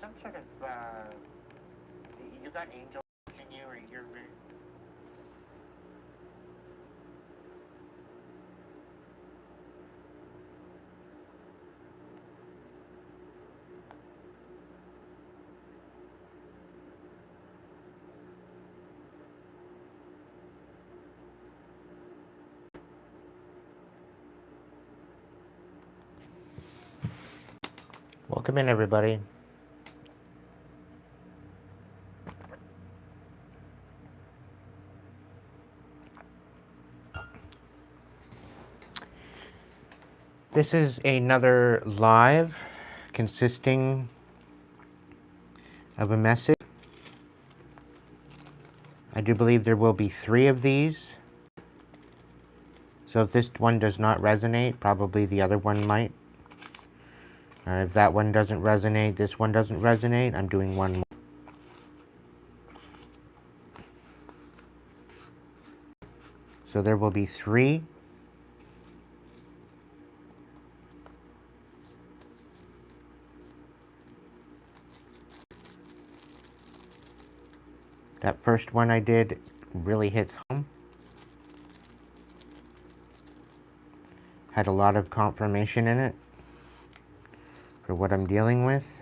some sort of, you got angels in you, or you're very... Welcome in, everybody. This is another live consisting of a message. I do believe there will be 3 of these. So if this one does not resonate, probably the other one might. If that one doesn't resonate, this one doesn't resonate, I'm doing one more. So there will be 3. That first one I did really hits home. Had a lot of confirmation in it for what I'm dealing with.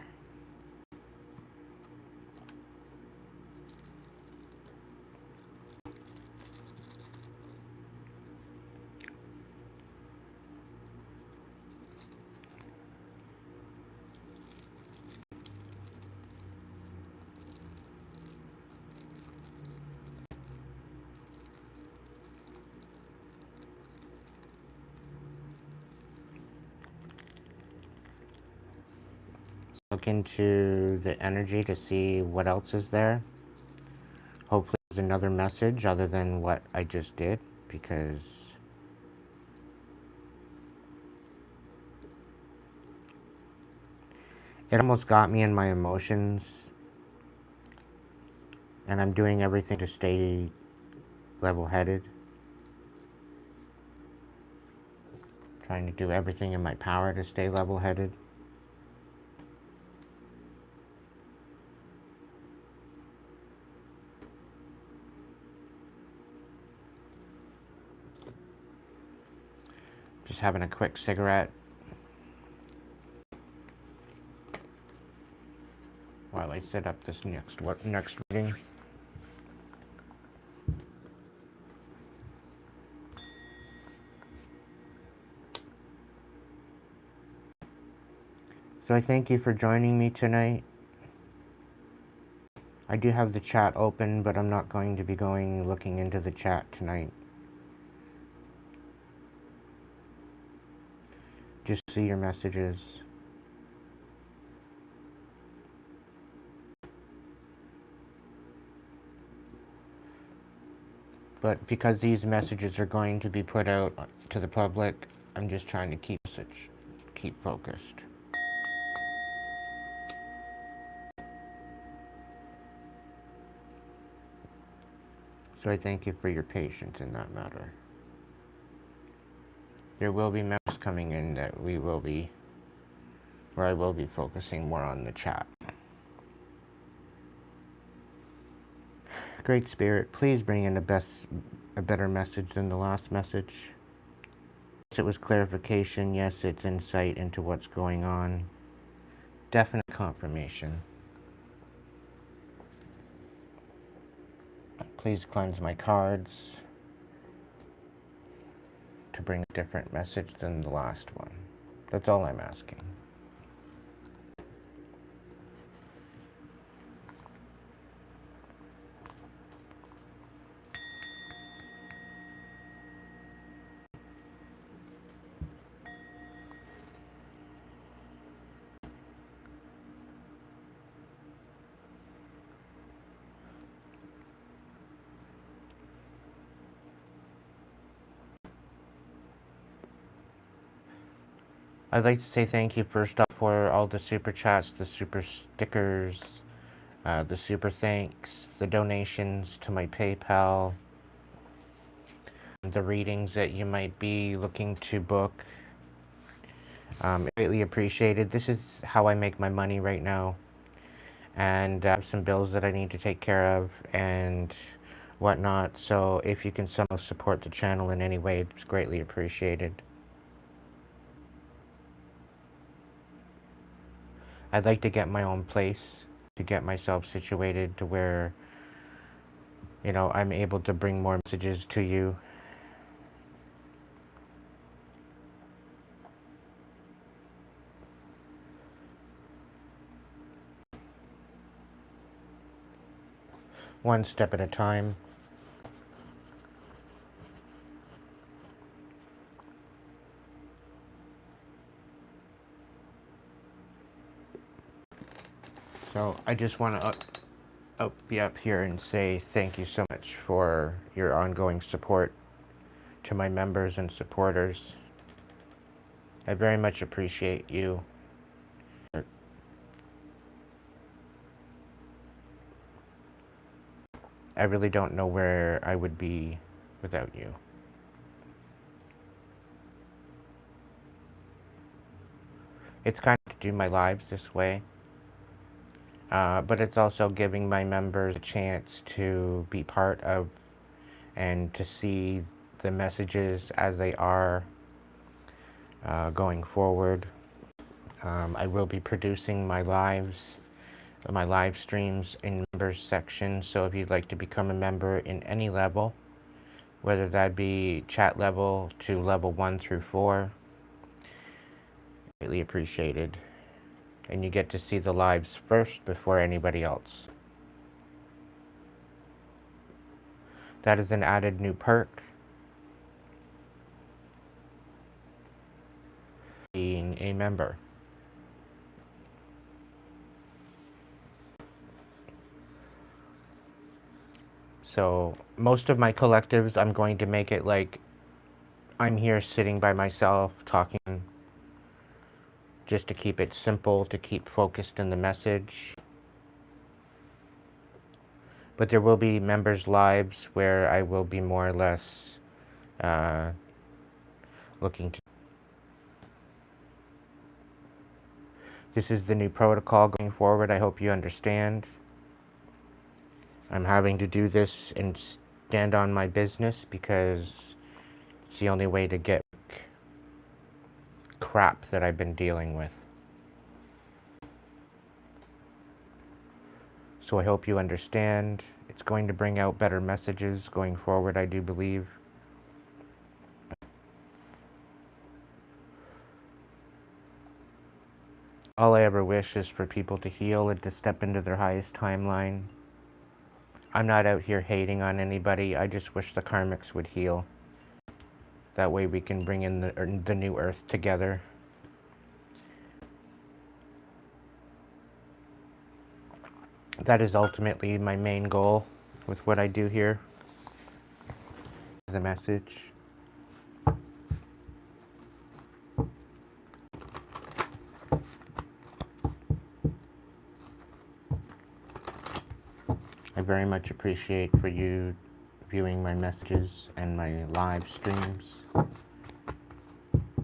Look into the energy to see what else is there. Hopefully there's another message other than what I just did, because it almost got me in my emotions, and I'm doing everything to stay level-headed. Trying to do everything in my power to stay level-headed. Just having a quick cigarette while I set up this next reading. So I thank you for joining me tonight. I do have the chat open, but I'm not going to be looking into the chat tonight. Just see your messages. But because these messages are going to be put out to the public, I'm just trying to keep focused. So I thank you for your patience in that matter. There will be messages coming in that where I will be focusing more on the chat. Great Spirit, please bring in a better message than the last message. Yes, it was clarification. Yes, it's insight into what's going on. Definite confirmation. Please cleanse my cards to bring a different message than the last one. That's all I'm asking. I'd like to say thank you first off for all the super chats, the super stickers, the super thanks, the donations to my PayPal, the readings that you might be looking to book. Greatly appreciated. This is how I make my money right now. and I have some bills that I need to take care of and whatnot. So if you can somehow support the channel in any way, it's greatly appreciated. I'd like to get my own place, to get myself situated to where, I'm able to bring more messages to you. One step at a time. So I just want to be up here and say thank you so much for your ongoing support to my members and supporters. I very much appreciate you. I really don't know where I would be without you. It's kind of to do my lives this way, but it's also giving my members a chance to be part of and to see the messages as they are going forward. I will be producing my live streams in members section, so if you'd like to become a member in any level, whether that be chat level to level 1 through 4, greatly appreciated. And you get to see the lives first before anybody else. That is an added new perk. Being a member. So most of my collectives, I'm going to make it like I'm here sitting by myself talking, just to keep it simple, to keep focused in the message. But there will be members' lives where I will be more or less looking to. This is the new protocol going forward. I hope you understand. I'm having to do this and stand on my business because it's the only way to get crap that I've been dealing with. So I hope you understand. It's going to bring out better messages going forward, I do believe. All I ever wish is for people to heal and to step into their highest timeline. I'm not out here hating on anybody. I just wish the karmics would heal. That way we can bring in the new earth together. That is ultimately my main goal with what I do here. The message. I very much appreciate for you viewing my messages and my live streams. I'm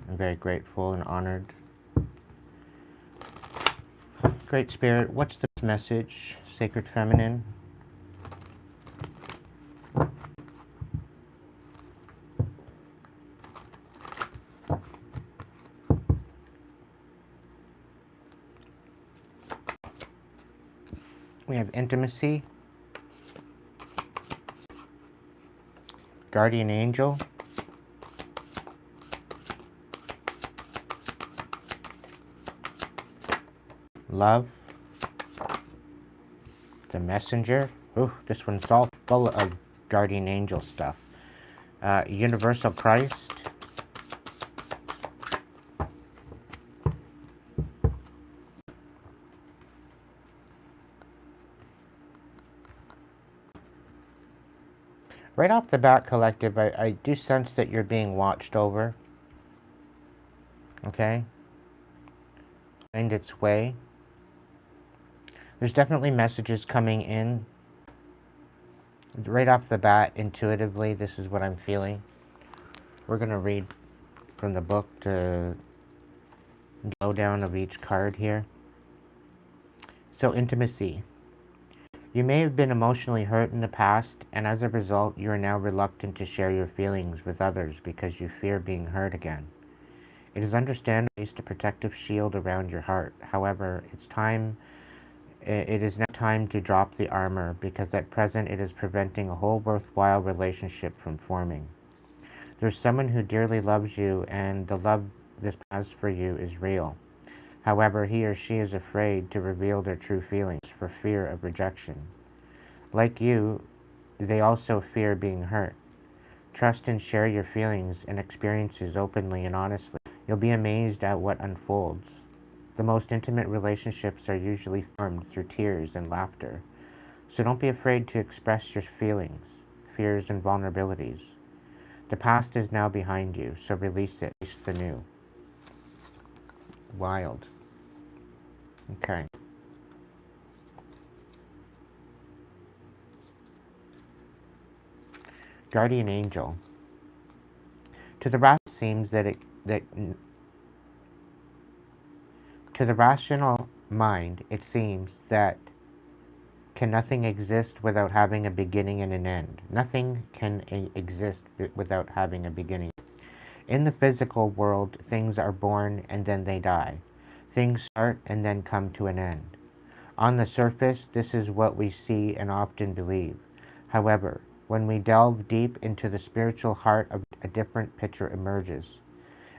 very grateful and honored. Great Spirit, what's the message? Sacred Feminine. We have intimacy. Guardian Angel. Love. The Messenger. Ooh, this one's all full of Guardian Angel stuff. Universal Christ. Right off the bat, Collective, I do sense that you're being watched over. Okay? Find its way. There's definitely messages coming in. Right off the bat, intuitively, this is what I'm feeling. We're going to read from the book to go down of each card here. So, intimacy. You may have been emotionally hurt in the past, and as a result, you are now reluctant to share your feelings with others because you fear being hurt again. It is understandable to place a protective shield around your heart. However, it is now time to drop the armor because at present it is preventing a whole worthwhile relationship from forming. There's someone who dearly loves you, and the love this has for you is real. However, he or she is afraid to reveal their true feelings for fear of rejection. Like you, they also fear being hurt. Trust and share your feelings and experiences openly and honestly. You'll be amazed at what unfolds. The most intimate relationships are usually formed through tears and laughter. So don't be afraid to express your feelings, fears, and vulnerabilities. The past is now behind you, so release it. Release the new. Wild. Okay. Guardian angel. To the rational seems that to the rational mind it seems that can nothing exist without having a beginning and an end. Nothing can exist without having a beginning. In the physical world, things are born and then they die. Things start and then come to an end. On the surface, this is what we see and often believe. However, when we delve deep into the spiritual heart of a different picture emerges.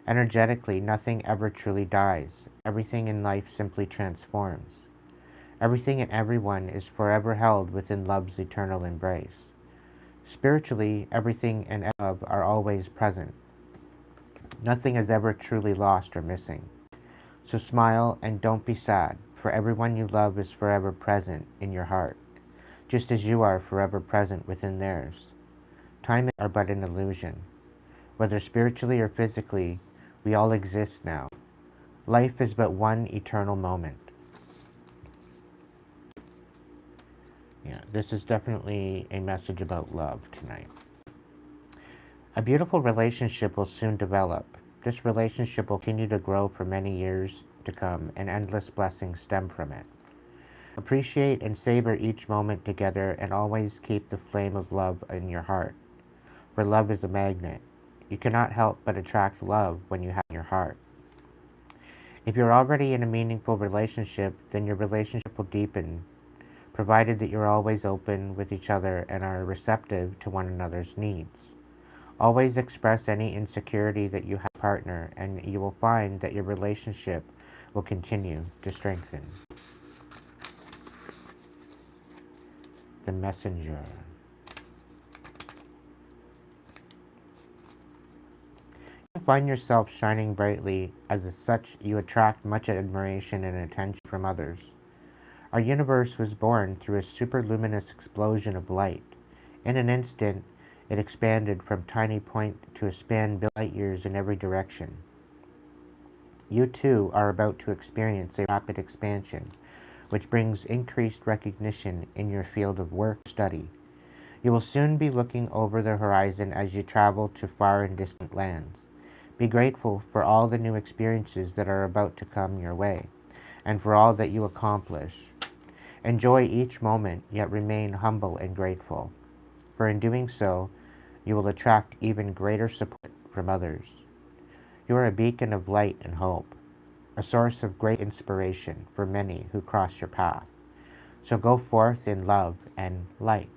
Energetically, nothing ever truly dies. Everything in life simply transforms. Everything and everyone is forever held within love's eternal embrace. Spiritually, everything and love are always present. Nothing is ever truly lost or missing. So smile and don't be sad, for everyone you love is forever present in your heart, just as you are forever present within theirs. Time and are but an illusion. Whether spiritually or physically, we all exist now. Life is but one eternal moment. Yeah, this is definitely a message about love tonight. A beautiful relationship will soon develop. This relationship will continue to grow for many years to come, and endless blessings stem from it. Appreciate and savor each moment together, and always keep the flame of love in your heart. For love is a magnet. You cannot help but attract love when you have it in your heart. If you're already in a meaningful relationship, then your relationship will deepen, provided that you're always open with each other and are receptive to one another's needs. Always express any insecurity that you have with your partner, and you will find that your relationship will continue to strengthen. The messenger. You find yourself shining brightly, as such you attract much admiration and attention from others. Our universe was born through a superluminous explosion of light. In an instant, it expanded from tiny point to a span light years in every direction. You too are about to experience a rapid expansion, which brings increased recognition in your field of work study. You will soon be looking over the horizon as you travel to far and distant lands. Be grateful for all the new experiences that are about to come your way, and for all that you accomplish. Enjoy each moment, yet remain humble and grateful, for in doing so, you will attract even greater support from others. You are a beacon of light and hope, a source of great inspiration for many who cross your path. So go forth in love and light.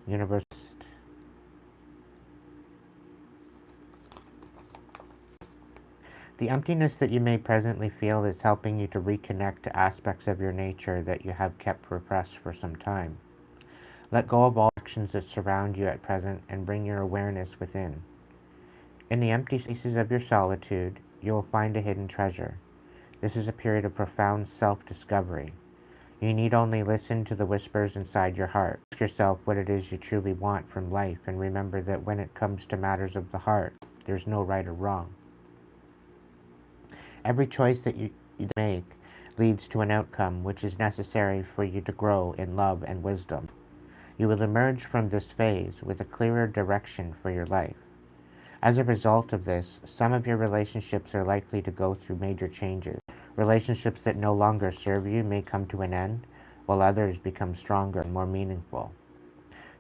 Universe. The emptiness that you may presently feel is helping you to reconnect to aspects of your nature that you have kept repressed for some time. Let go of all actions that surround you at present and bring your awareness within. In the empty spaces of your solitude, you will find a hidden treasure. This is a period of profound self-discovery. You need only listen to the whispers inside your heart. Ask yourself what it is you truly want from life, and remember that when it comes to matters of the heart, there's no right or wrong. Every choice that you make leads to an outcome which is necessary for you to grow in love and wisdom. You will emerge from this phase with a clearer direction for your life. As a result of this, some of your relationships are likely to go through major changes. Relationships that no longer serve you may come to an end, while others become stronger and more meaningful.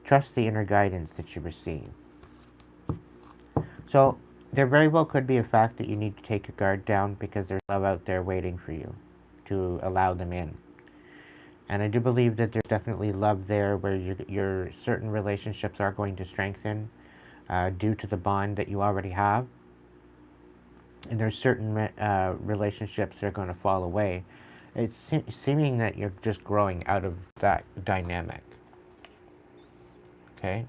Trust the inner guidance that you receive. So, there very well could be a fact that you need to take your guard down because there's love out there waiting for you to allow them in. And I do believe that there's definitely love there where your certain relationships are going to strengthen due to the bond that you already have. And there's certain relationships that are going to fall away. It's seeming that you're just growing out of that dynamic. Okay?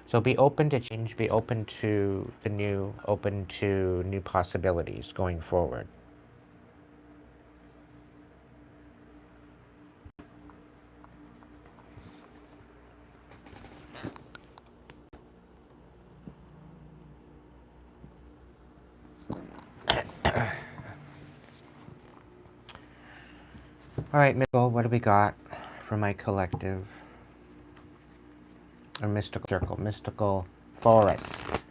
So be open to change, be open to the new, open to new possibilities going forward. All right, Michael, what do we got for my collective? A mystical circle, mystical forest.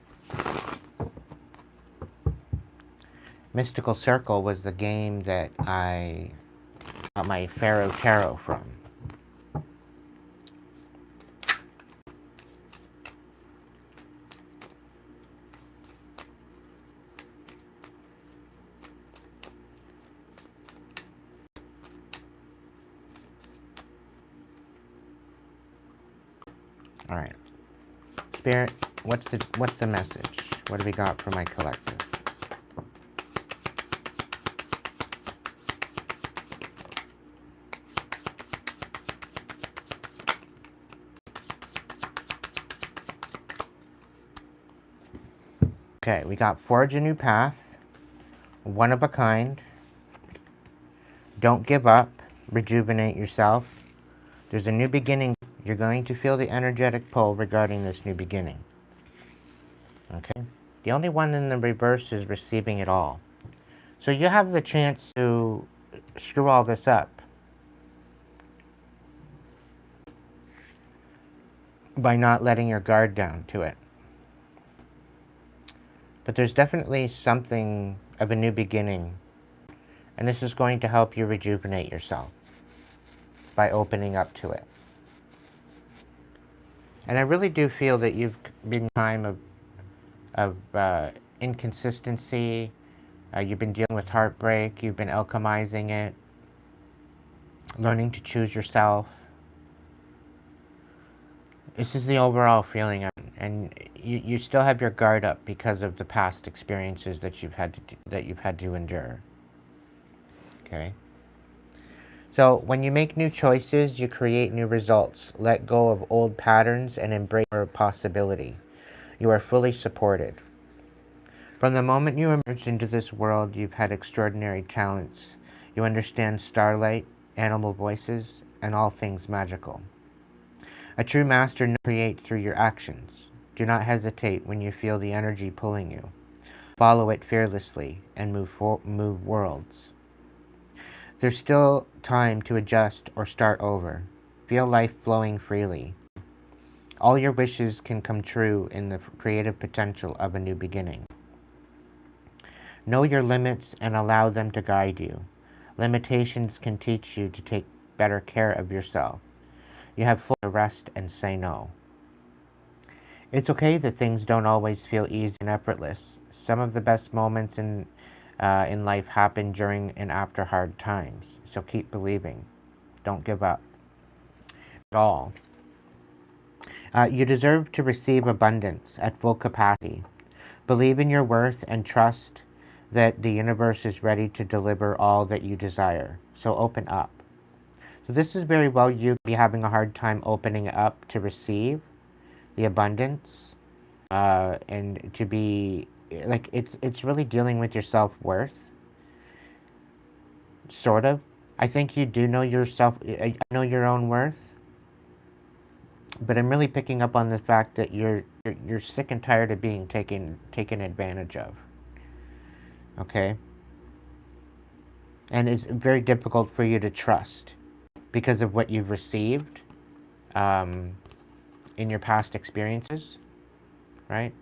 Mystical Circle was the game that I got my Pharaoh Tarot from. All right, Spirit, what's the message? What do we got for my collective? Okay, we got forge a new path, one of a kind, don't give up, rejuvenate yourself. There's a new beginning. You're going to feel the energetic pull regarding this new beginning. Okay? The only one in the reverse is receiving it all. So you have the chance to screw all this up by not letting your guard down to it. But there's definitely something of a new beginning. And this is going to help you rejuvenate yourself by opening up to it. And I really do feel that you've been in time of inconsistency. You've been dealing with heartbreak. You've been alchemizing it. Learning to choose yourself. This is the overall feeling. And you still have your guard up because of the past experiences that you've had to endure. Okay? So when you make new choices, you create new results. Let go of old patterns and embrace your possibility. You are fully supported. From the moment you emerged into this world, you've had extraordinary talents. You understand starlight, animal voices, and all things magical. A true master creates through your actions. Do not hesitate when you feel the energy pulling you. Follow it fearlessly and move worlds. There's still time to adjust or start over. Feel life flowing freely. All your wishes can come true in the creative potential of a new beginning. Know your limits and allow them to guide you. Limitations can teach you to take better care of yourself. You have full rest and say no. It's okay that things don't always feel easy and effortless. Some of the best moments in life happen during and after hard times. So keep believing. Don't give up at all. You deserve to receive abundance at full capacity. Believe in your worth and trust that the universe is ready to deliver all that you desire. So open up. So this is very well you be having a hard time opening up to receive the abundance and to be like it's really dealing with your self-worth. Sort of. I think you do know yourself, know your own worth. But I'm really picking up on the fact that you're sick and tired of being taken advantage of. Okay? And it's very difficult for you to trust because of what you've received in your past experiences, right?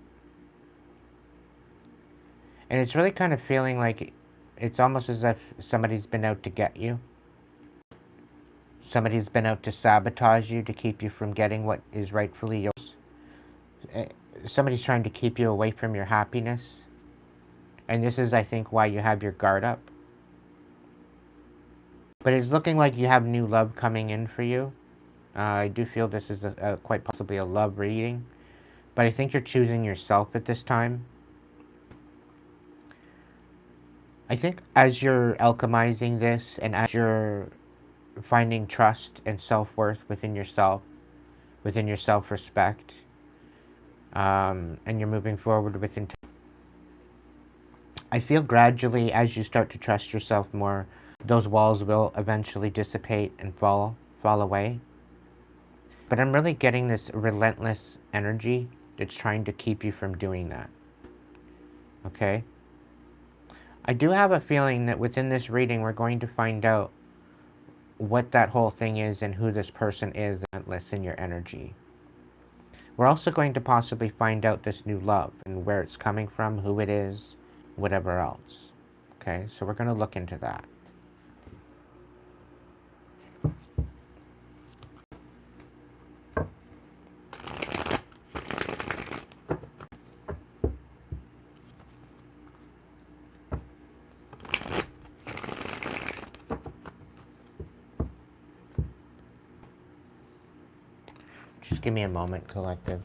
And it's really kind of feeling like It's almost as if somebody's been out to get you. Somebody's been out to sabotage you, to keep you from getting what is rightfully yours. Somebody's trying to keep you away from your happiness. And this is, I think, why you have your guard up. But it's looking like you have new love coming in for you. I do feel this is quite possibly a love reading. But I think you're choosing yourself at this time. I think as you're alchemizing this and as you're finding trust and self-worth within yourself, within your self-respect, and you're moving forward with intent, I feel gradually as you start to trust yourself more, those walls will eventually dissipate and fall away. But I'm really getting this relentless energy that's trying to keep you from doing that. Okay? I do have a feeling that within this reading, we're going to find out what that whole thing is and who this person is relentless in your energy. We're also going to possibly find out this new love and where it's coming from, who it is, whatever else. Okay, so we're going to look into that. Just give me a moment, collective.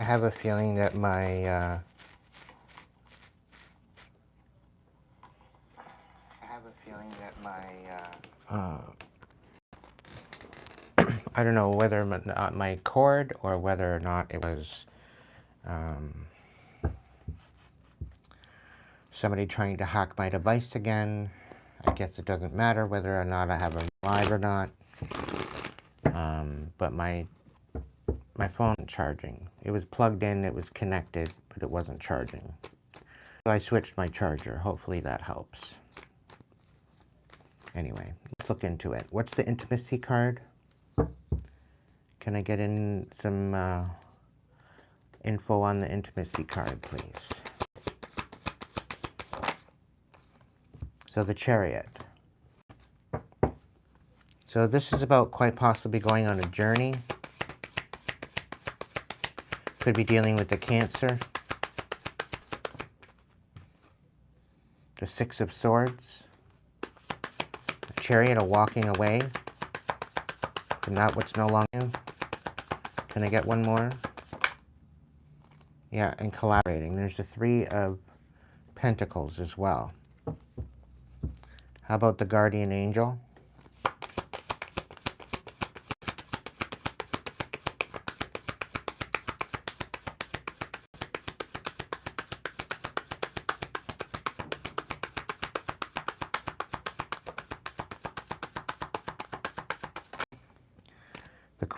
I have a feeling that my I don't know whether my cord or whether or not it was somebody trying to hack my device again. I guess it doesn't matter whether or not I have a live or not. But my phone wasn't charging. It was plugged in, it was connected, but it wasn't charging. So I switched my charger. Hopefully that helps. Anyway, let's look into it. What's the intimacy card? Can I get in some info on the intimacy card, please? So the Chariot. So this is about quite possibly going on a journey. Could be dealing with the Cancer. The Six of Swords. The Chariot, a walking away from that which no longer. Can I get one more? Yeah, and collaborating. There's the Three of Pentacles as well. How about the Guardian Angel?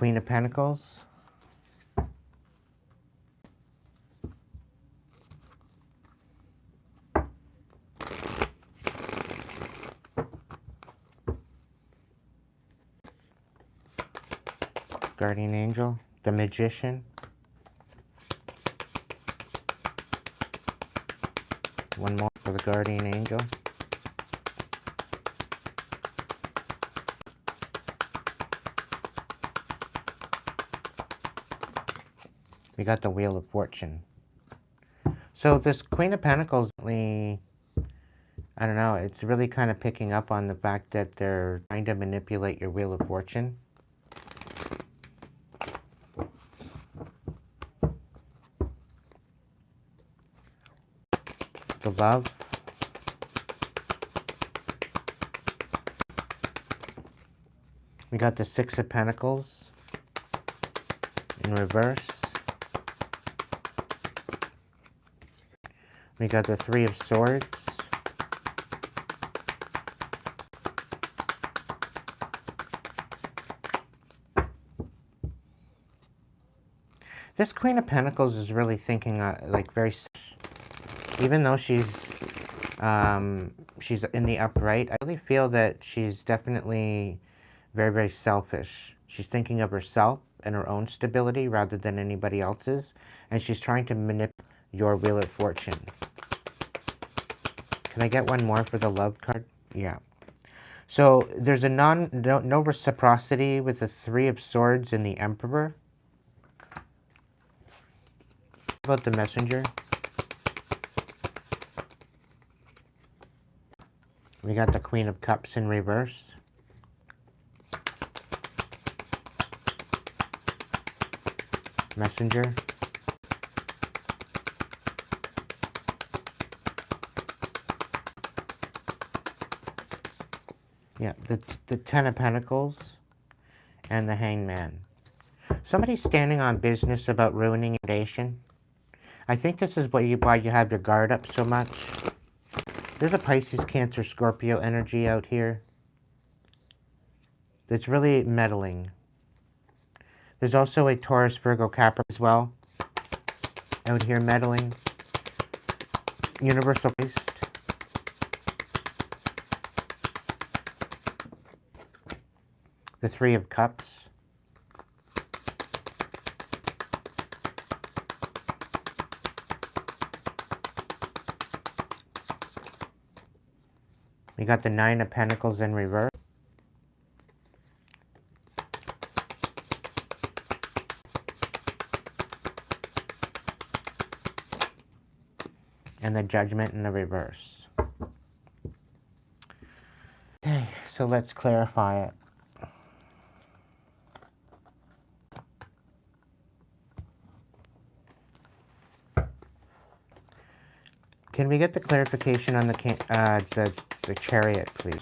Queen of Pentacles. Guardian Angel. The Magician. One more for the Guardian Angel. We got the Wheel of Fortune. So this Queen of Pentacles, I don't know, it's really kind of picking up on the fact that they're trying to manipulate your Wheel of Fortune. The Love. We got the Six of Pentacles in reverse. We got the Three of Swords. This Queen of Pentacles is really thinking like very, even though she's in the upright, I really feel that she's definitely very, very selfish. She's thinking of herself and her own stability rather than anybody else's, and she's trying to manipulate your Wheel of Fortune. Can I get one more for the Love card? Yeah. So there's a no reciprocity with the Three of Swords and the Emperor. How about the Messenger? We got the Queen of Cups in reverse. Messenger. Yeah, the Ten of Pentacles and the Hangman. Somebody's standing on business about ruining your nation. I think this is why you have your guard up so much. There's a Pisces, Cancer, Scorpio energy out here that's really meddling. There's also a Taurus, Virgo, Capricorn as well out here meddling. Universal Christ. The Three of Cups. We got the Nine of Pentacles in reverse. And the Judgment in the reverse. Okay, so let's clarify it. Can we get the clarification on the Chariot, please?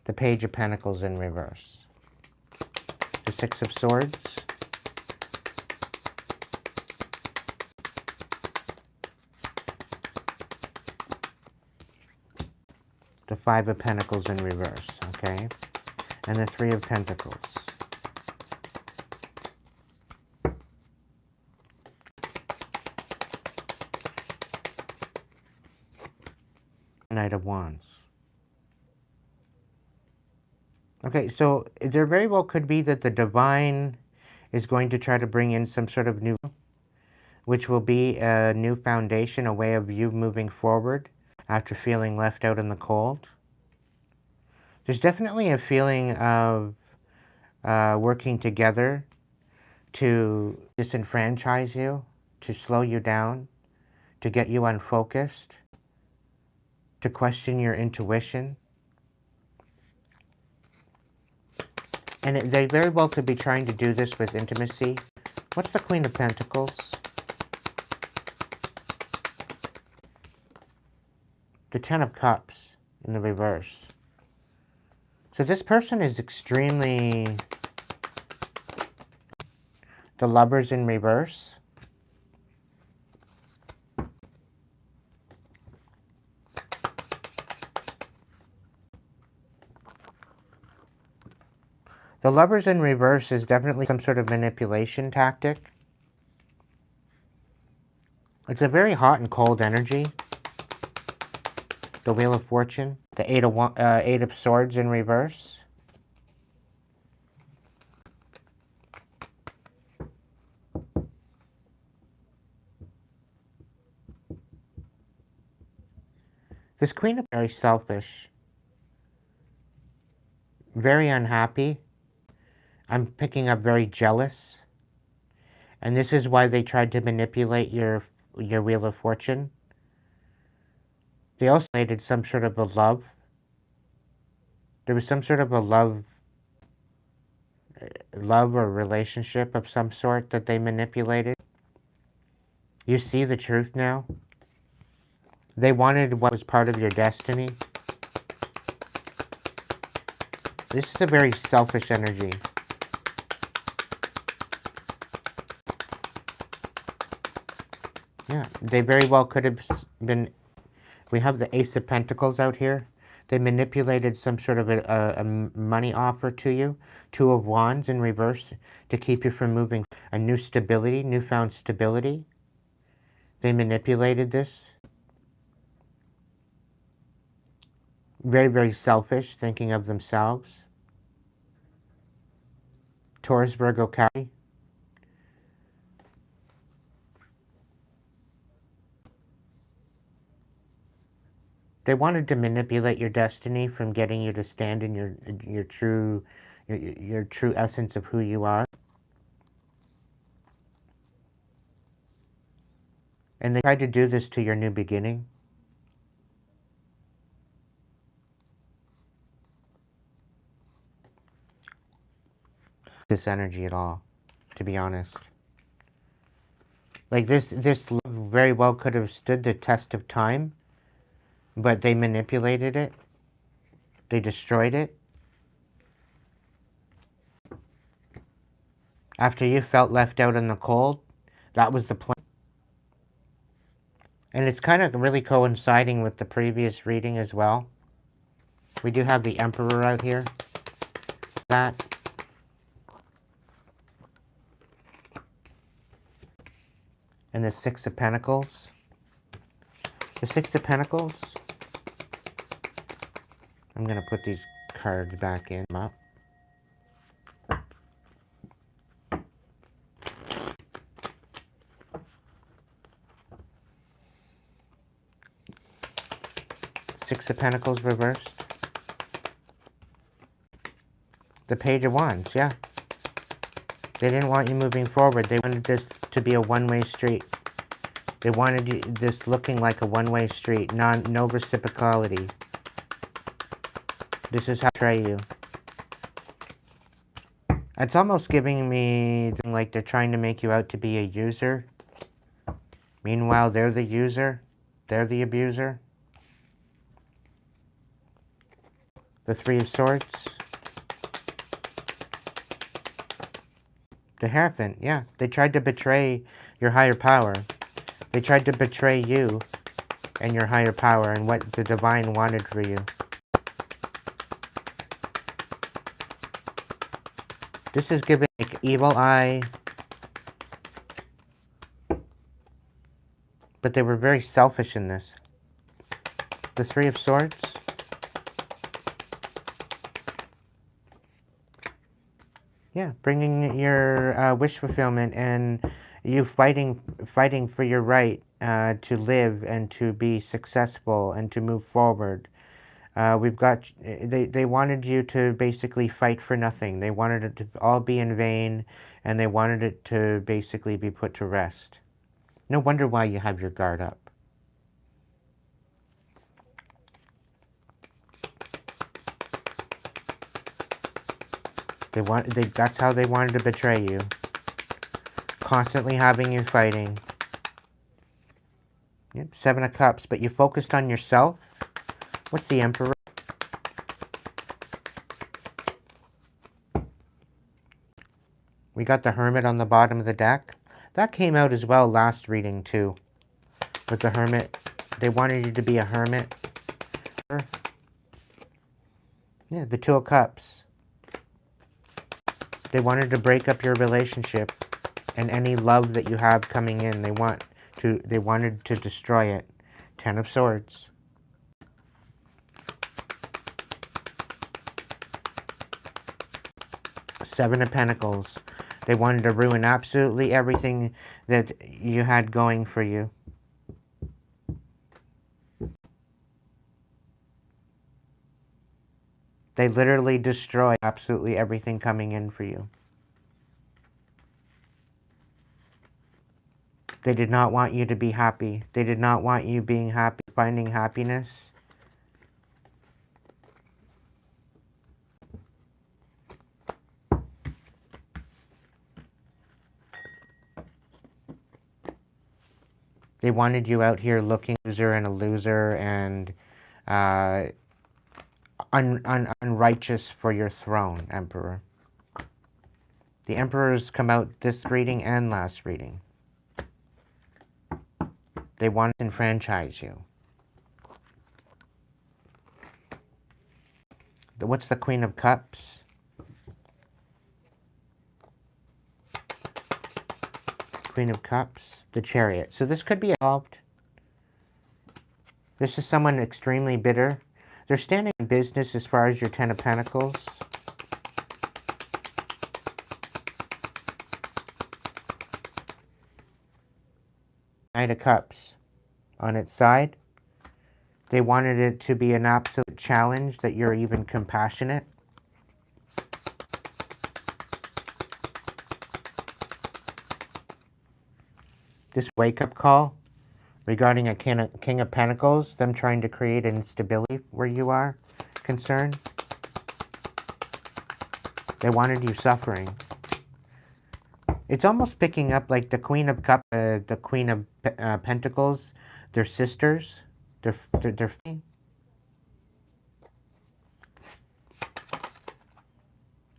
The Page of Pentacles in reverse. The Six of Swords. The Five of Pentacles in reverse, okay? And the Three of Pentacles. Knight of Wands. Okay, so there very well could be that the Divine is going to try to bring in some sort of new, which will be a new foundation, a way of you moving forward after feeling left out in the cold. There's definitely a feeling of working together to disenfranchise you, to slow you down, to get you unfocused, to question your intuition. And they very well could be trying to do this with intimacy. What's the Queen of Pentacles? The Ten of Cups in the reverse. So this person is extremely... The Lovers in reverse. The Lovers in reverse is definitely some sort of manipulation tactic. It's a very hot and cold energy. The Wheel of Fortune. The Eight of Swords in reverse. This Queen of very selfish. Very unhappy. I'm picking up very jealous. And this is why they tried to manipulate your Wheel of Fortune. They also needed some sort of a love. There was some sort of a love or relationship of some sort that they manipulated. You see the truth now. They wanted what was part of your destiny. This is a very selfish energy. Yeah, they very well could have been. We have the Ace of Pentacles out here. They manipulated some sort of a money offer to you. Two of Wands in reverse to keep you from moving. A new stability, newfound stability. They manipulated this. Very, very selfish, thinking of themselves. Taurus, Virgo, Capricorn. They wanted to manipulate your destiny from getting you to stand in your true essence of who you are. And they tried to do this to your new beginning. This energy at all, to be honest. Like this love very well could have stood the test of time, but they manipulated it. They destroyed it. After you felt left out in the cold, that was the plan. And it's kind of really coinciding with the previous reading as well. We do have the Emperor out here. That. And the Six of Pentacles. The Six of Pentacles. I'm going to put these cards back in. Six of Pentacles reversed. The Page of Wands, yeah. They didn't want you moving forward. They wanted this to be a one-way street. They wanted this looking like a one-way street, no reciprocality. This is how they betray you. It's almost giving me like they're trying to make you out to be a user. Meanwhile, they're the user. They're the abuser. The Three of Swords. The Hierophant, yeah. They tried to betray your higher power. They tried to betray you and your higher power and what the divine wanted for you. This is giving like evil eye. But they were very selfish in this. The Three of Swords. Yeah, bringing your wish fulfillment and you fighting for your right to live and to be successful and to move forward. We've got, they wanted you to basically fight for nothing. They wanted it to all be in vain, and they wanted it to basically be put to rest. No wonder why you have your guard up. That's how they wanted to betray you. Constantly having you fighting. Yep, Seven of Cups, but you focused on yourself. What's the Emperor? We got the Hermit on the bottom of the deck. That came out as well last reading too. With the Hermit. They wanted you to be a hermit. Yeah, the Two of Cups. They wanted to break up your relationship and any love that you have coming in. They wanted to destroy it. 10 of Swords. Seven of Pentacles. They wanted to ruin absolutely everything that you had going for you. They literally destroy absolutely everything coming in for you. They did not want you to be happy. They did not want you being happy, finding happiness. They wanted you out here looking loser and a loser and unrighteous for your throne, Emperor. The Emperors come out this reading and last reading. They want to enfranchise you. What's the Queen of Cups? Queen of Cups, the Chariot. So this could be involved. This is someone extremely bitter. They're standing in business as far as your 10 of Pentacles. Knight of Cups on its side. They wanted it to be an absolute challenge that you're even compassionate. This wake-up call regarding a King of Pentacles, them trying to create instability where you are concerned. They wanted you suffering. It's almost picking up like the Queen of Cups, the Queen of Pentacles, they're sisters. They're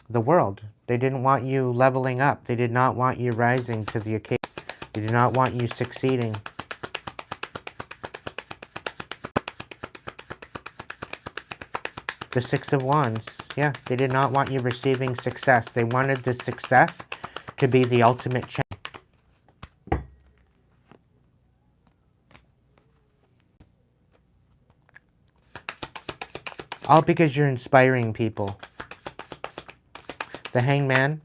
the world. They didn't want you leveling up. They did not want you rising to the occasion. They did not want you succeeding. The Six of Wands. Yeah, they did not want you receiving success. They wanted the success to be the ultimate change. All because you're inspiring people. The Hangman.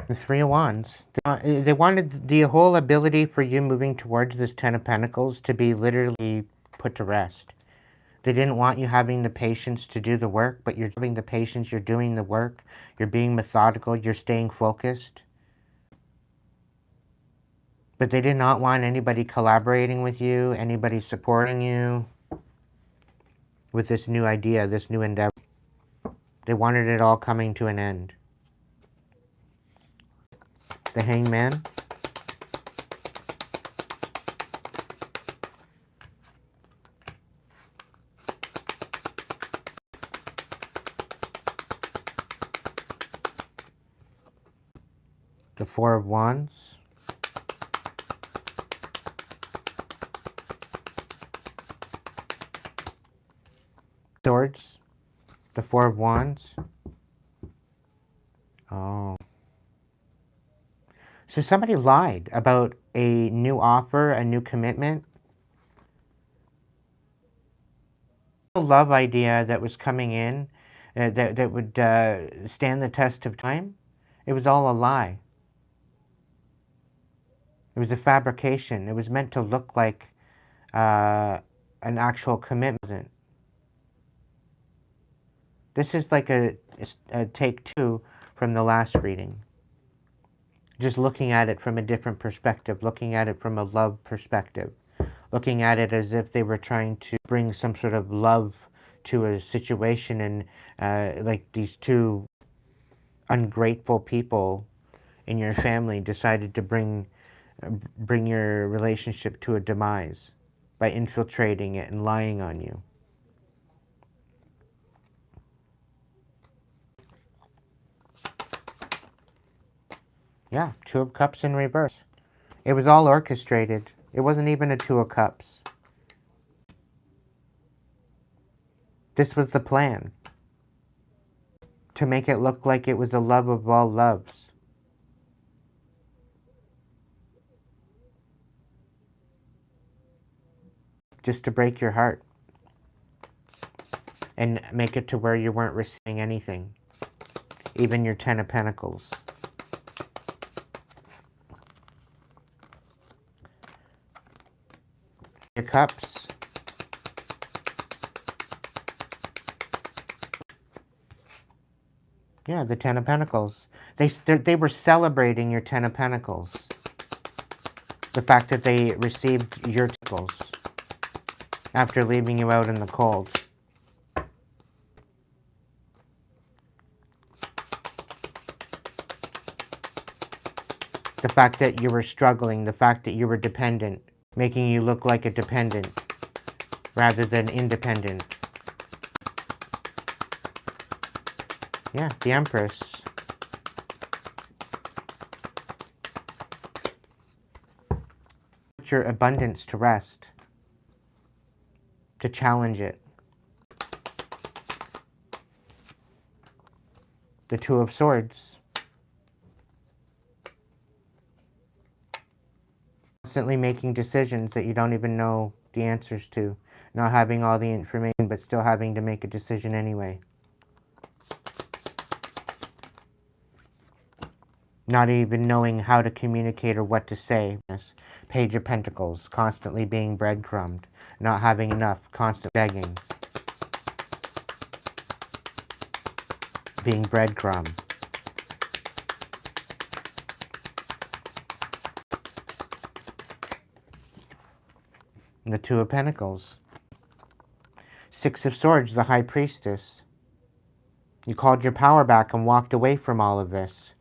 The Three of Wands. They wanted the whole ability for you moving towards this 10 of Pentacles to be literally put to rest. They didn't want you having the patience to do the work, but you're having the patience, you're doing the work, you're being methodical, you're staying focused. But they did not want anybody collaborating with you, anybody supporting you with this new idea, this new endeavor. They wanted it all coming to an end. The Hangman. The Four of Wands. Swords. The Four of Wands. Oh. So somebody lied about a new offer, a new commitment. A love idea that was coming in that would stand the test of time. It was all a lie. It was a fabrication. It was meant to look like an actual commitment. This is like a take two from the last reading. Just looking at it from a different perspective, looking at it from a love perspective, looking at it as if they were trying to bring some sort of love to a situation, and like these two ungrateful people in your family decided to bring your relationship to a demise by infiltrating it and lying on you. Yeah, Two of Cups in reverse. It was all orchestrated. It wasn't even a Two of Cups. This was the plan. To make it look like it was the love of all loves. Just to break your heart. And make it to where you weren't receiving anything. Even your Ten of Pentacles. Your Cups. Yeah, the Ten of Pentacles. They were celebrating your Ten of Pentacles. The fact that they received your pentacles after leaving you out in the cold. The fact that you were struggling, the fact that you were dependent, making you look like a dependent rather than independent. Yeah, the Empress. Put your abundance to rest. To challenge it. The Two of Swords. Constantly making decisions that you don't even know the answers to. Not having all the information, but still having to make a decision anyway. Not even knowing how to communicate or what to say. Page of Pentacles, constantly being breadcrumbed. Not having enough, constant begging. Being breadcrumbed. The Two of Pentacles. Six of Swords, the High Priestess. You called your power back and walked away from all of this.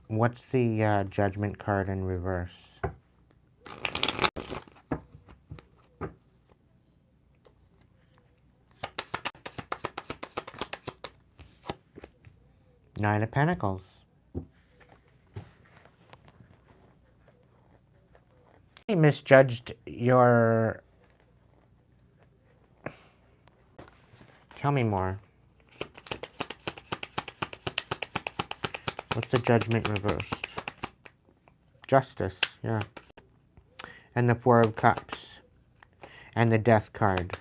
What's the Judgment card in reverse? Nine of Pentacles. He misjudged your... Tell me more. What's the Judgment reversed? Justice, yeah. And the Four of Cups. And the Death card.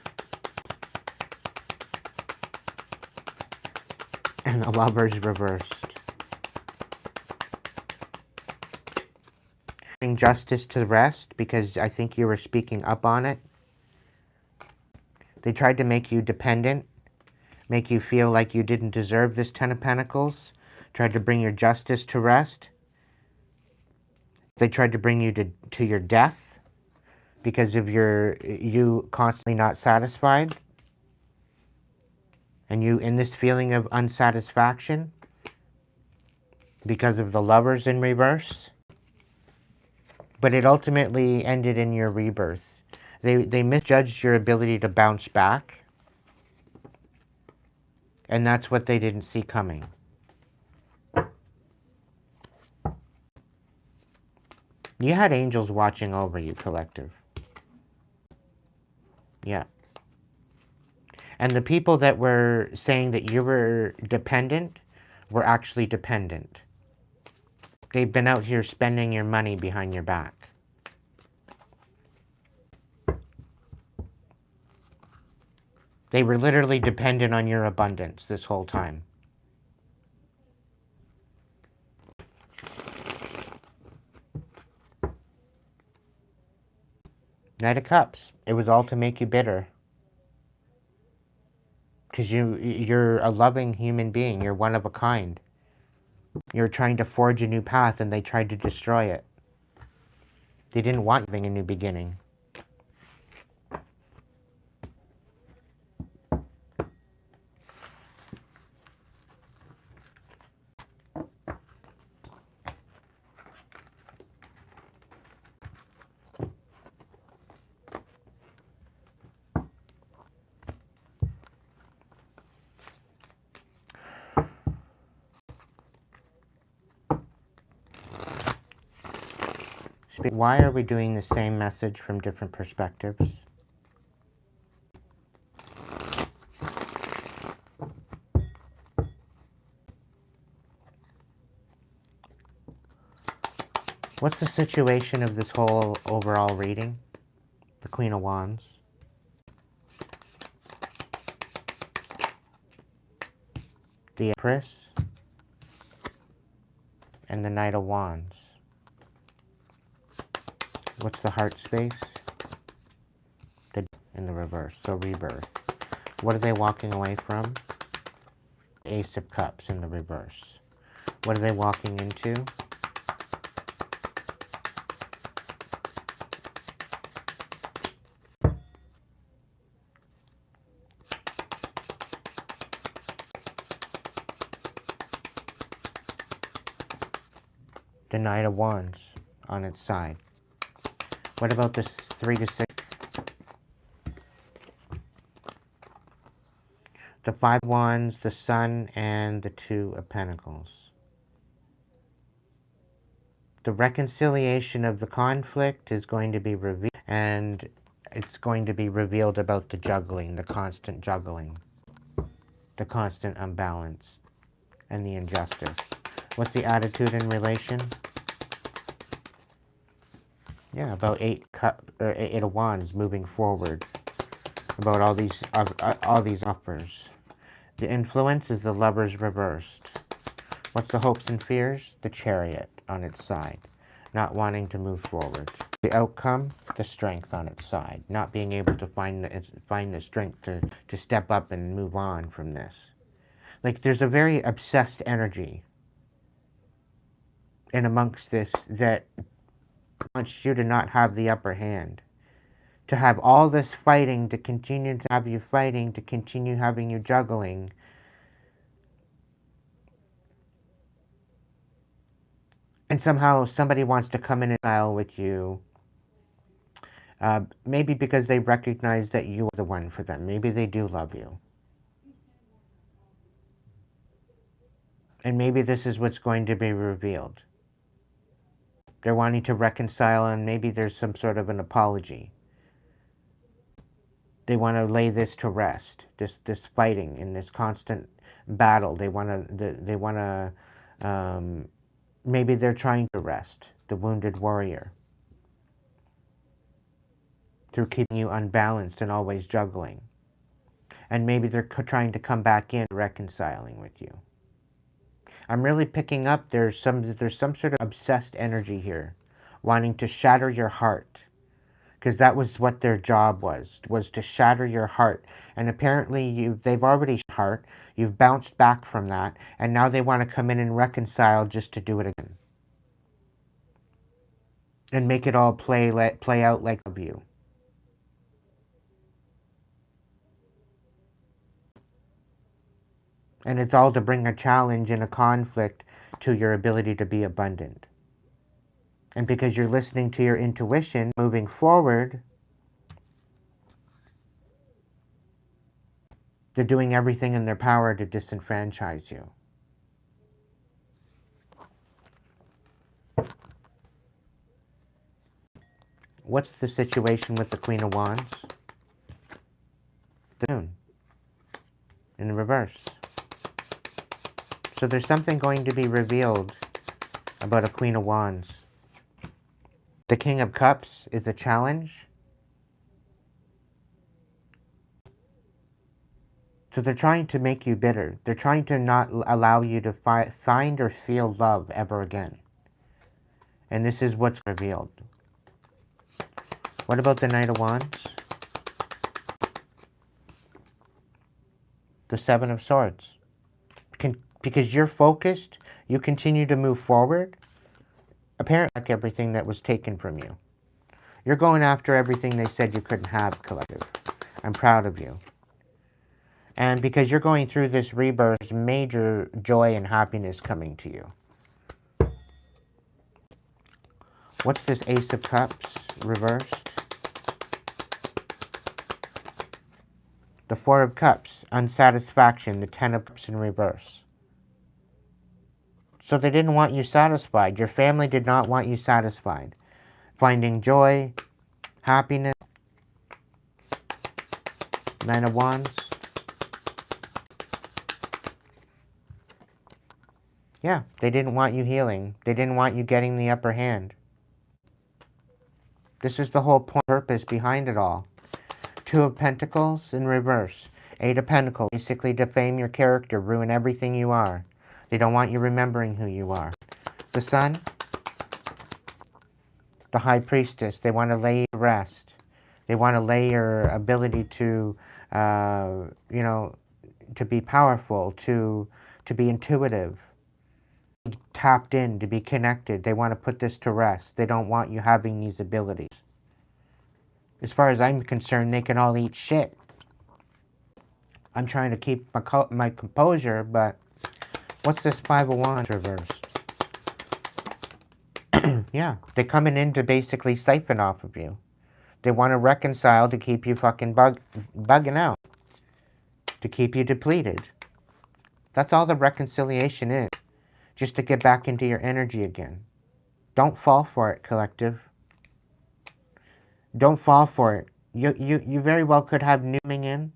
And the Lovers reversed. Bring justice to the rest, because I think you were speaking up on it. They tried to make you dependent. Make you feel like you didn't deserve this Ten of Pentacles. Tried to bring your justice to rest. They tried to bring you to your death because of you constantly not satisfied. And you in this feeling of unsatisfaction because of the Lovers in reverse. But it ultimately ended in your rebirth. They misjudged your ability to bounce back. And that's what they didn't see coming. You had angels watching over you, collective. Yeah. And the people that were saying that you were dependent were actually dependent. They've been out here spending your money behind your back. They were literally dependent on your abundance this whole time. Knight of Cups. It was all to make you bitter. Because you're a loving human being. You're one of a kind. You're trying to forge a new path and they tried to destroy it. They didn't want you having a new beginning. Why are we doing the same message from different perspectives? What's the situation of this whole overall reading? The Queen of Wands. The Empress. And the Knight of Wands. What's the heart space? In the reverse, so rebirth. What are they walking away from? Ace of Cups in the reverse. What are they walking into? The Knight of Wands on its side. What about this 3 to 6? The 5 of Wands, the Sun, and the 2 of Pentacles. The reconciliation of the conflict is going to be revealed, and it's going to be revealed about the juggling, the constant juggling, the constant unbalance, and the injustice. What's the attitude in relation? Yeah, about 8 of Wands moving forward. About all these offers. The influence is the Lovers reversed. What's the hopes and fears? The Chariot on its side, not wanting to move forward. The outcome, the Strength on its side, not being able to find the strength to step up and move on from this. Like, there's a very obsessed energy in amongst this that wants you to not have the upper hand. To have all this fighting, to continue to have you fighting, to continue having you juggling. And somehow somebody wants to come in and deal with you. Maybe because they recognize that you are the one for them. Maybe they do love you. And maybe this is what's going to be revealed. They're wanting to reconcile, and maybe there's some sort of an apology. They want to lay this to rest. This fighting and this constant battle. They want to. Maybe they're trying to rest. The wounded warrior. Through keeping you unbalanced and always juggling. And maybe they're trying to come back in, reconciling with you. I'm really picking up there's some sort of obsessed energy here, wanting to shatter your heart, because that was what their job was to shatter your heart. And apparently they've already heart. You've bounced back from that, and now they want to come in and reconcile just to do it again, and make it all play out like a view. And it's all to bring a challenge and a conflict to your ability to be abundant. And because you're listening to your intuition, moving forward, they're doing everything in their power to disenfranchise you. What's the situation with the Queen of Wands? The Moon. In reverse. So there's something going to be revealed about a Queen of Wands. The King of Cups is a challenge. So they're trying to make you bitter. They're trying to not allow you to find or feel love ever again. And this is what's revealed. What about the Knight of Wands? The Seven of Swords. Because you're focused, you continue to move forward. Apparently, like everything that was taken from you. You're going after everything they said you couldn't have, collective. I'm proud of you. And because you're going through this rebirth, major joy and happiness coming to you. What's this Ace of Cups reversed? The Four of Cups, unsatisfaction, the Ten of Cups in reverse. So they didn't want you satisfied. Your family did not want you satisfied. finding joy, happiness, Nine of Wands. Yeah, they didn't want you healing. They didn't want you getting the upper hand. This is the whole purpose behind it all. Two of Pentacles in reverse. Eight of Pentacles. Basically defame your character, ruin everything you are. They don't want you remembering who you are. The Sun. The High Priestess. They want to lay you to rest. They want to lay your ability to, you know, to be powerful, to be intuitive, tapped in, to be connected. They want to put this to rest. They don't want you having these abilities. As far as I'm concerned, they can all eat shit. I'm trying to keep my composure, but what's this Five of Wands reversed? Yeah, they're coming in to basically siphon off of you. They want to reconcile to keep you fucking bugging out. To keep you depleted. That's all the reconciliation is. Just to get back into your energy again. Don't fall for it, collective. Don't fall for it. You very well could have new coming in.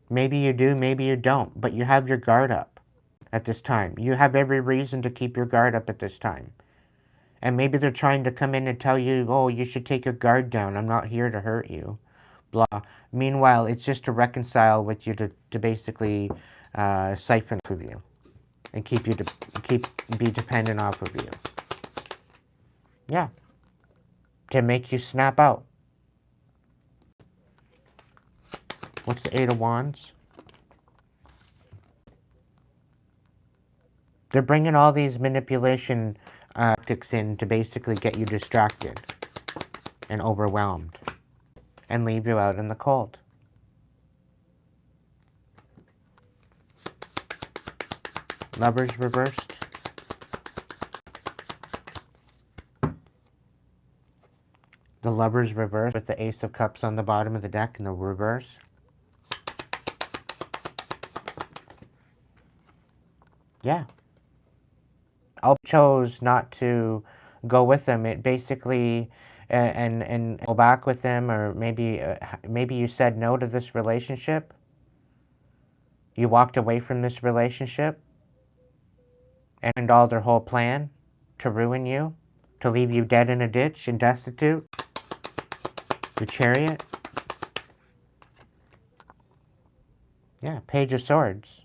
Maybe you do, maybe you don't. But you have your guard up at this time. You have every reason to keep your guard up at this time. And maybe they're trying to come in and tell you, oh, you should take your guard down. I'm not here to hurt you. Blah. Meanwhile, it's just to reconcile with you, to basically siphon with you. And keep you be dependent off of you. Yeah. To make you snap out. What's the Eight of Wands? They're bringing all these manipulation tactics in to basically get you distracted and overwhelmed and leave you out in the cold. Lovers reversed. The Lovers reversed with the Ace of Cups on the bottom of the deck in the reverse. Yeah. I chose not to go with them. It basically, and go back with them, or maybe you said no to this relationship. You walked away from this relationship. And all their whole plan to ruin you, to leave you dead in a ditch and destitute. The Chariot. Yeah, Page of Swords.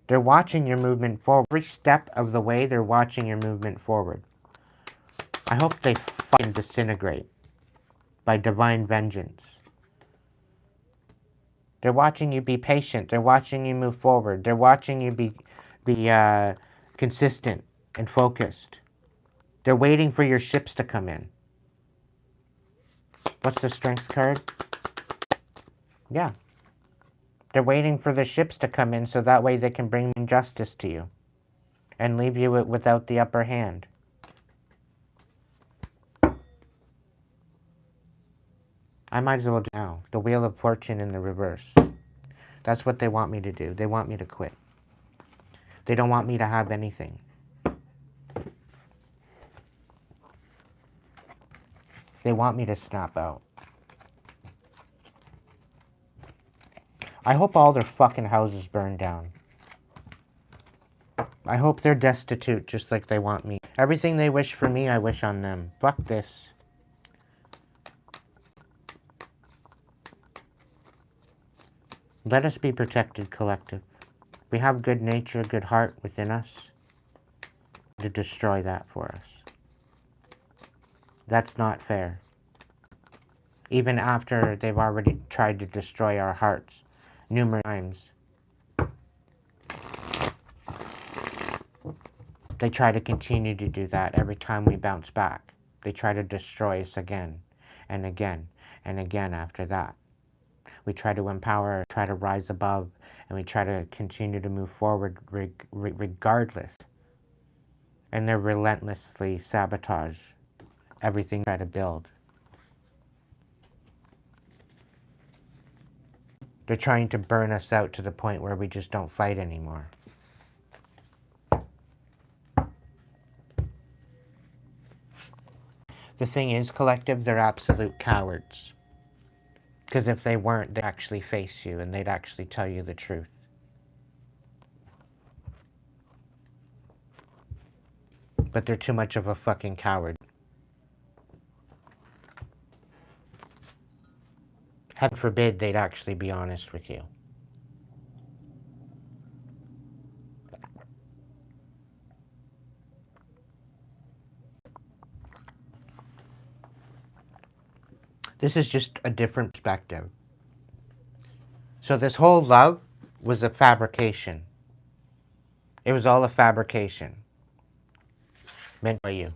They're watching your movement forward. Every step of the way, they're watching your movement forward. I hope they fucking disintegrate by divine vengeance. They're watching you be patient. They're watching you move forward. They're watching you be consistent and focused. They're waiting for your ships to come in. What's the Strength card? Yeah. They're waiting for the ships to come in so that way they can bring justice to you and leave you without the upper hand. I might as well do now. The Wheel of Fortune in the reverse. That's what they want me to do. They want me to quit. They don't want me to have anything. They want me to snap out. I hope all their fucking houses burn down. I hope they're destitute just like they want me. Everything they wish for me, I wish on them. Fuck this. Let us be protected, collective. We have good nature, good heart within us to destroy that for us. That's not fair. Even after they've already tried to destroy our hearts numerous times. They try to continue to do that every time we bounce back. They try to destroy us again and again and again after that. We try to empower, try to rise above, and we try to continue to move forward regardless. And they relentlessly sabotage everything we try to build. They're trying to burn us out to the point where we just don't fight anymore. The thing is, collective, they're absolute cowards. Because if they weren't, they'd actually face you and they'd actually tell you the truth. But they're too much of a fucking coward. Heaven forbid they'd actually be honest with you. This is just a different perspective. So this whole love was a fabrication. It was all a fabrication. Meant by you.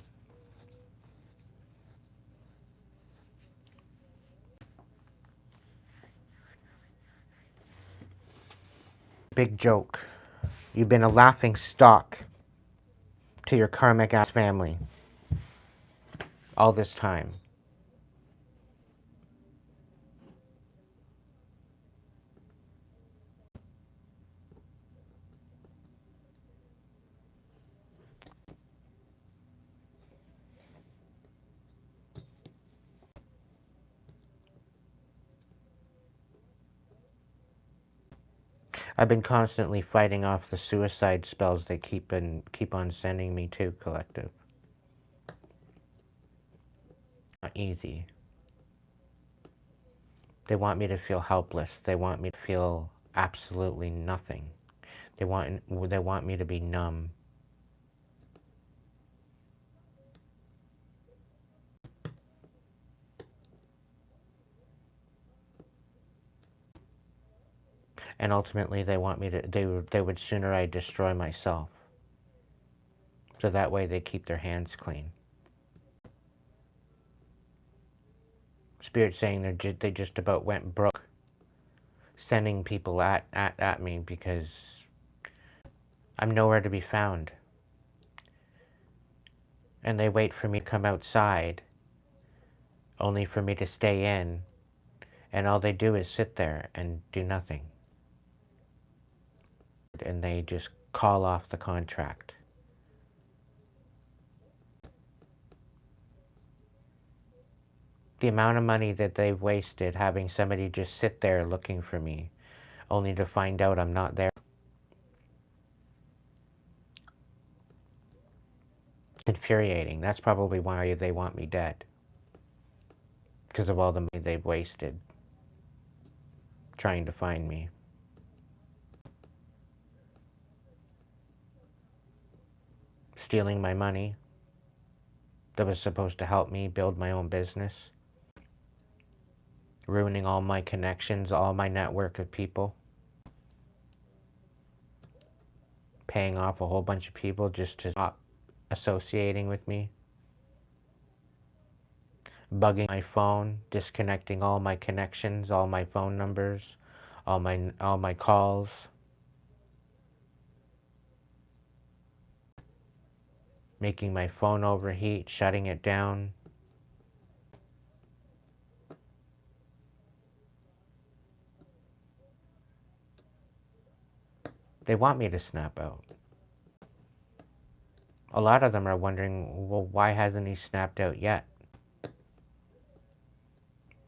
Big joke. You've been a laughing stock to your karmic ass family all this time. I've been constantly fighting off the suicide spells they keep on sending me too, collective. Not easy. They want me to feel helpless. They want me to feel absolutely nothing. They want me to be numb. And ultimately they want me to they would sooner I destroy myself. So that way they keep their hands clean. Spirit saying they just about went broke sending people at me because I'm nowhere to be found. And they wait for me to come outside, only for me to stay in, and all they do is sit there and do nothing. And they just call off the contract. The amount of money that they've wasted having somebody just sit there looking for me, only to find out I'm not there. It's infuriating. That's probably why they want me dead. Because of all the money they've wasted trying to find me. Stealing my money that was supposed to help me build my own business. Ruining all my connections, all my network of people. Paying off a whole bunch of people just to stop associating with me. Bugging my phone, disconnecting all my connections, all my phone numbers, all my calls. Making my phone overheat, shutting it down. They want me to snap out. A lot of them are wondering, well, why hasn't he snapped out yet?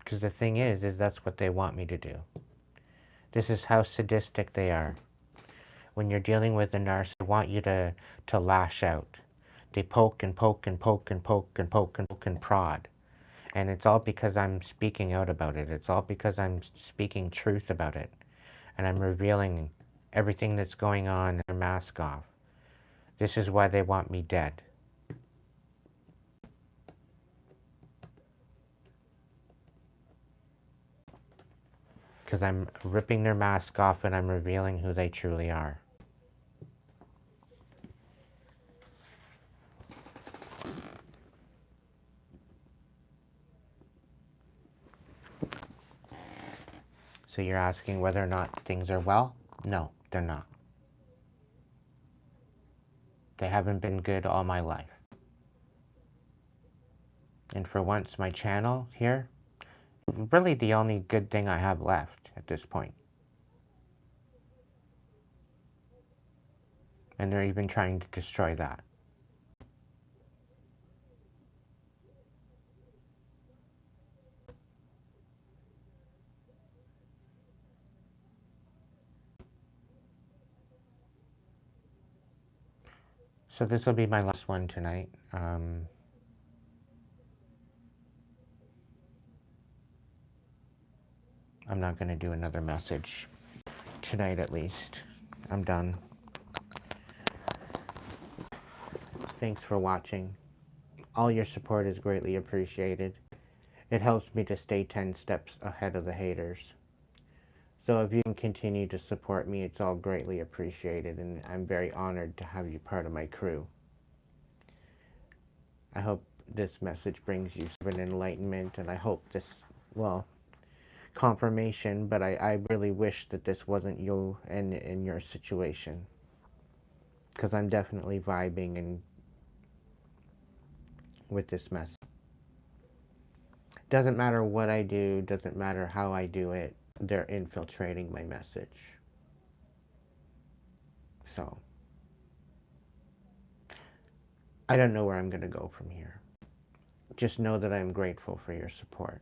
Because the thing is that's what they want me to do. This is how sadistic they are. When you're dealing with a narcissist, they want you to lash out. They poke and poke and poke and poke and poke and poke and prod. And it's all because I'm speaking out about it. It's all because I'm speaking truth about it. And I'm revealing everything that's going on and their mask off. This is why they want me dead. Because I'm ripping their mask off and I'm revealing who they truly are. So you're asking whether or not things are well? No, they're not. They haven't been good all my life. And for once, my channel here, really the only good thing I have left at this point. And they're even trying to destroy that. So this will be my last one tonight. I'm not going to do another message tonight, at least. I'm done. Thanks for watching. All your support is greatly appreciated. It helps me to stay 10 steps ahead of the haters. So if you can continue to support me, it's all greatly appreciated, and I'm very honored to have you part of my crew. I hope this message brings you some enlightenment, and I hope this, well, confirmation, but I really wish that this wasn't you and in your situation, because I'm definitely vibing and with this message. Doesn't matter what I do, doesn't matter how I do it, they're infiltrating my message. So I don't know where I'm going to go from here. Just know that I'm grateful for your support.